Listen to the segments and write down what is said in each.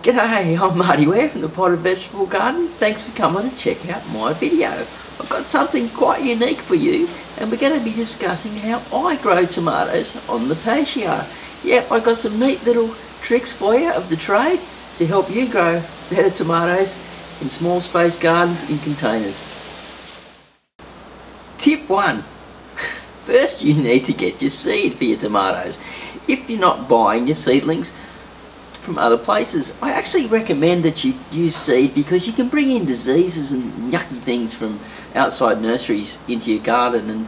G'day, I'm Marty Ware from the Potted Vegetable Garden. Thanks for coming to check out my video. I've got something quite unique for you, and we're going to be discussing how I grow tomatoes on the patio. Yep, I've got some neat little tricks for you of the trade to help you grow better tomatoes in small space gardens in containers. Tip 1. First you need to get your seed for your tomatoes. If you're not buying your seedlings from other places, I actually recommend that you use seed because you can bring in diseases and yucky things from outside nurseries into your garden,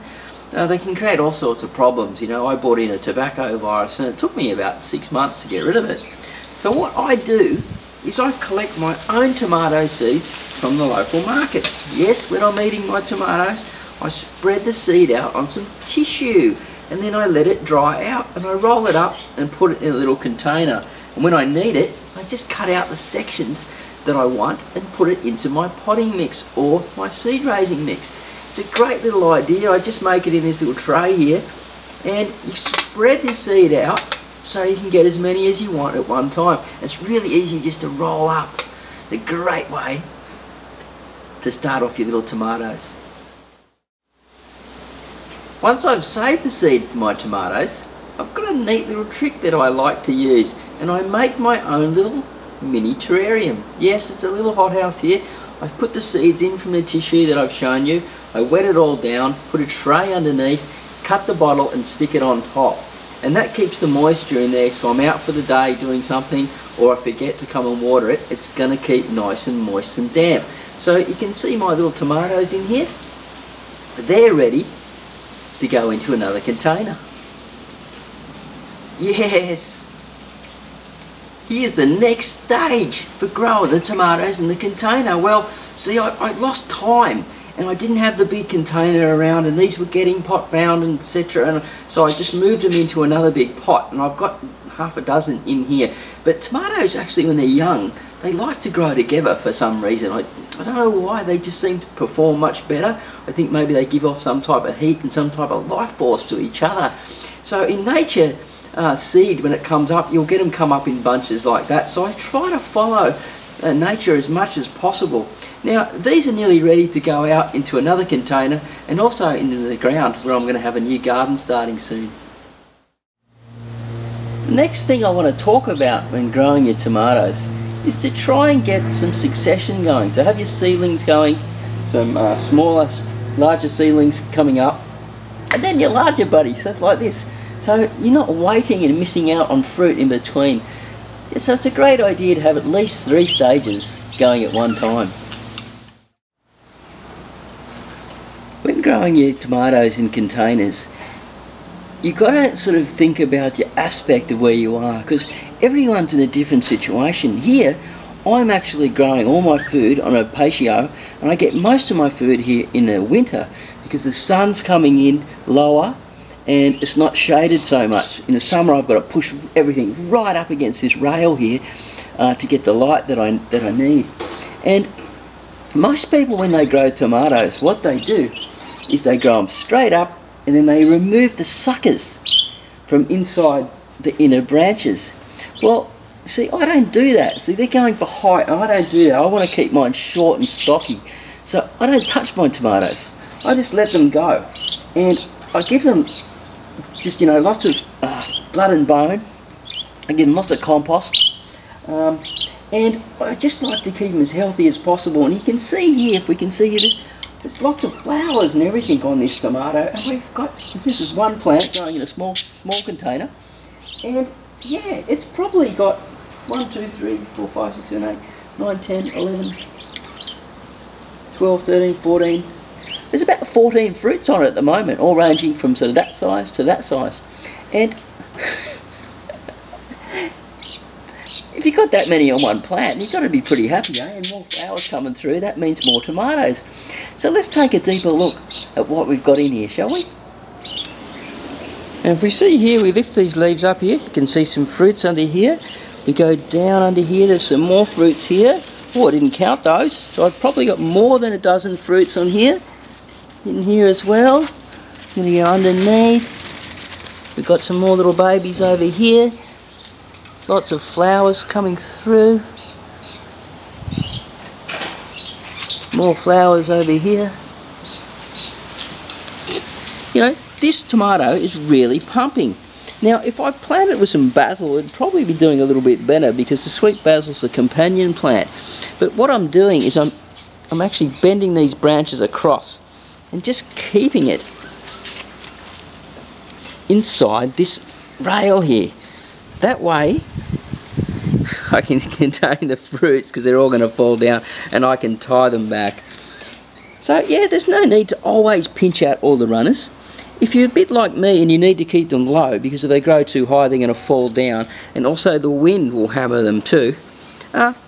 and they can create all sorts of problems. You know, I brought in a tobacco virus and it took me about 6 months to get rid of it. So what I do is I collect my own tomato seeds from the local markets. Yes, when I'm eating my tomatoes, I spread the seed out on some tissue and then I let it dry out and I roll it up and put it in a little container. And when I need it, I just cut out the sections that I want and put it into my potting mix or my seed raising mix. It's a great little idea. I just make it in this little tray here, and you spread the seed out so you can get as many as you want at one time. It's really easy just to roll up. It's a great way to start off your little tomatoes. Once I've saved the seed for my tomatoes, I've got a neat little trick that I like to use, and I make my own little mini terrarium. Yes, it's a little hothouse here. I put the seeds in from the tissue that I've shown you. I wet it all down, put a tray underneath, cut the bottle and stick it on top. And that keeps the moisture in there, so if I'm out for the day doing something or I forget to come and water it, it's going to keep nice and moist and damp. So you can see my little tomatoes in here. They're ready to go into another container. Yes! Here's the next stage for growing the tomatoes in the container. Well, see, I lost time and I didn't have the big container around, and these were getting pot bound and etc. And so I just moved them into another big pot, and I've got half a dozen in here. But tomatoes, actually, when they're young, they like to grow together for some reason. I don't know why, they just seem to perform much better. I think maybe they give off some type of heat and some type of life force to each other. So in nature, seed, when it comes up, you'll get them come up in bunches like that. So I try to follow nature as much as possible. Now these are nearly ready to go out into another container and also into the ground where I'm going to have a new garden starting soon. The next thing I want to talk about when growing your tomatoes is to try and get some succession going. So have your seedlings going, some smaller, larger seedlings coming up, and then your larger buddies, so it's like this. So you're not waiting and missing out on fruit in between. So it's a great idea to have at least 3 stages going at one time. When growing your tomatoes in containers, you've got to sort of think about your aspect of where you are, because everyone's in a different situation. Here, I'm actually growing all my food on a patio, and I get most of my food here in the winter because the sun's coming in lower and it's not shaded so much. In the summer I've got to push everything right up against this rail here to get the light that I need. And most people, when they grow tomatoes, what they do is they grow them straight up and then they remove the suckers from inside the inner branches. Well, see, I don't do that. See, they're going for height and I don't do that. I want to keep mine short and stocky. So I don't touch my tomatoes. I just let them go. And I give them just, you know, lots of blood and bone. I give them lots of compost. And I just like to keep them as healthy as possible. And you can see here, if we can see here, there's lots of flowers and everything on this tomato. And we've got, this is one plant going in a small container. And yeah, it's probably got 1, 2, 3, 4, 5, 6, 7, 8, 9, 10, 11, 12, 13, 14. There's about 14 fruits on it at the moment, all ranging from sort of that size to that size. And if you've got that many on one plant, you've got to be pretty happy, eh? And more flowers coming through, that means more tomatoes. So let's take a deeper look at what we've got in here, shall we? And if we see here, we lift these leaves up here, you can see some fruits under here. We go down under here, there's some more fruits here. Oh, I didn't count those, so I've probably got more than a dozen fruits on here. In here as well. I'm going to go underneath. We've got some more little babies over here. Lots of flowers coming through. More flowers over here. You know, this tomato is really pumping. Now, if I planted it with some basil, it'd probably be doing a little bit better because the sweet basil's a companion plant. But what I'm doing is I'm actually bending these branches across and just keeping it inside this rail here. That way I can contain the fruits because they're all going to fall down and I can tie them back. So yeah, there's no need to always pinch out all the runners. If you're a bit like me and you need to keep them low because if they grow too high they're going to fall down and also the wind will hammer them too,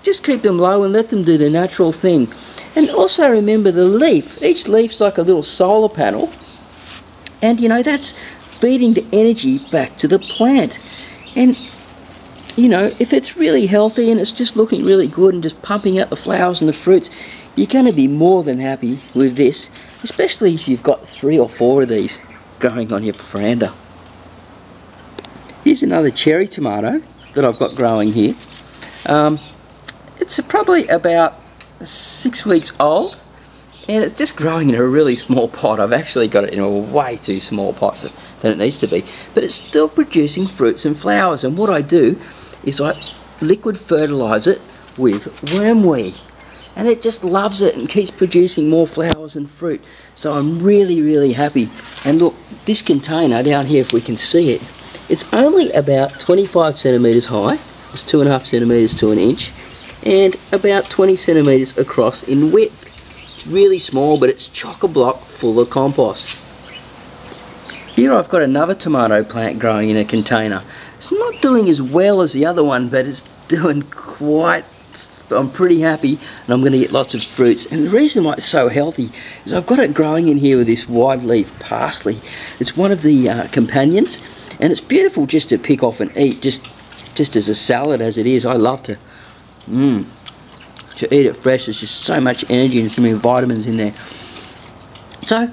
just keep them low and let them do the natural thing. And also remember the leaf, each leaf's like a little solar panel, and you know that's feeding the energy back to the plant. And you know, if it's really healthy and it's just looking really good and just pumping out the flowers and the fruits, you're going to be more than happy with this, especially if you've got 3 or 4 of these growing on your veranda. Here's another cherry tomato that I've got growing here. It's probably about 6 weeks old and it's just growing in a really small pot. I've actually got it in a way too small pot than it needs to be, but it's still producing fruits and flowers. And what I do is I liquid fertilise it with wormweed and it just loves it and keeps producing more flowers and fruit. So I'm really happy. And look, this container down here, if we can see it, it's only about 25 centimetres high. It's 2.5 centimetres to 1 inch and about 20 centimetres across in width. It's really small, but it's chock-a-block full of compost. Here I've got another tomato plant growing in a container. It's not doing as well as the other one, but it's doing quite, I'm pretty happy and I'm going to get lots of fruits. And the reason why it's so healthy is I've got it growing in here with this wide leaf parsley. It's one of the companions and it's beautiful just to pick off and eat, just as a salad as it is. I love to eat it fresh. There's just so much energy and so many vitamins in there. So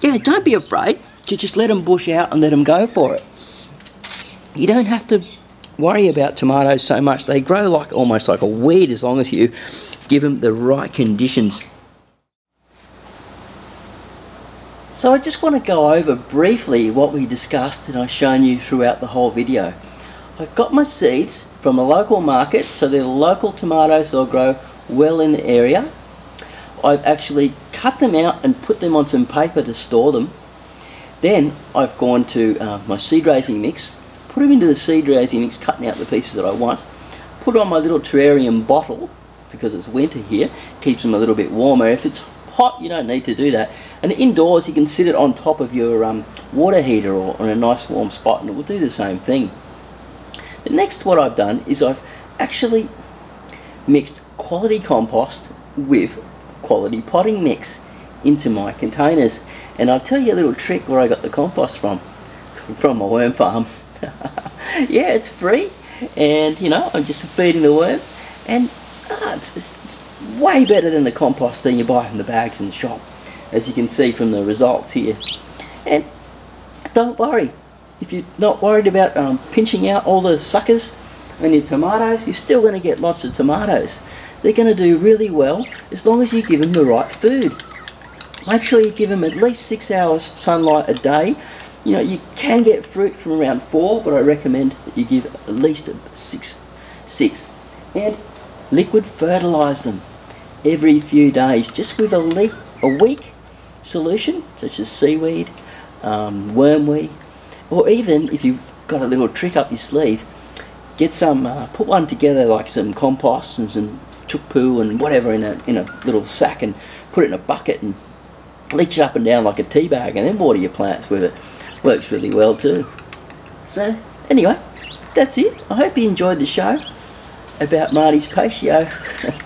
yeah, don't be afraid to just let them bush out and let them go for it. You don't have to worry about tomatoes so much. They grow like almost like a weed as long as you give them the right conditions. So I just want to go over briefly what we discussed and I've shown you throughout the whole video. I've got my seeds from a local market, so they're local tomatoes, they'll grow well in the area. I've actually cut them out and put them on some paper to store them. Then I've gone to my seed raising mix, put them into the seed raising mix, cutting out the pieces that I want, put on my little terrarium bottle, because it's winter here, keeps them a little bit warmer. If it's hot, you don't need to do that. And indoors you can sit it on top of your water heater or on a nice warm spot and it will do the same thing. The next what I've done is I've actually mixed quality compost with quality potting mix into my containers. And I'll tell you a little trick where I got the compost from my worm farm. Yeah, it's free and you know, I'm just feeding the worms and it's way better than the compost that you buy from the bags in the shop, as you can see from the results here. And don't worry, if you're not worried about pinching out all the suckers on your tomatoes, you're still going to get lots of tomatoes. They're going to do really well as long as you give them the right food. Make sure you give them at least 6 hours sunlight a day. You know, you can get fruit from around 4, but I recommend that you give at least 6. And liquid fertilise them every few days, just with a weak solution such as seaweed, wormweed, or even if you've got a little trick up your sleeve, get some, put one together like some compost and some chook poo and whatever in a little sack and put it in a bucket and leach it up and down like a tea bag and then water your plants with it. Works really well too. So anyway, that's it. I hope you enjoyed the show about Marty's Patio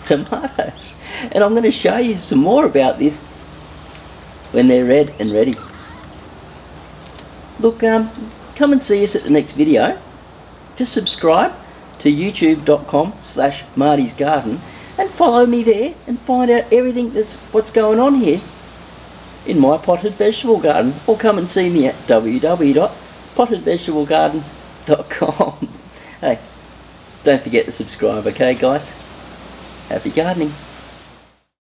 tomatoes, and I'm going to show you some more about this when they're red and ready. Look, come and see us at the next video. Just subscribe to youtube.com/Marty's Garden and follow me there and find out everything that's what's going on here in my potted vegetable garden, or come and see me at www.pottedvegetablegarden.com. Hey, Don't forget to subscribe, okay guys? Happy gardening.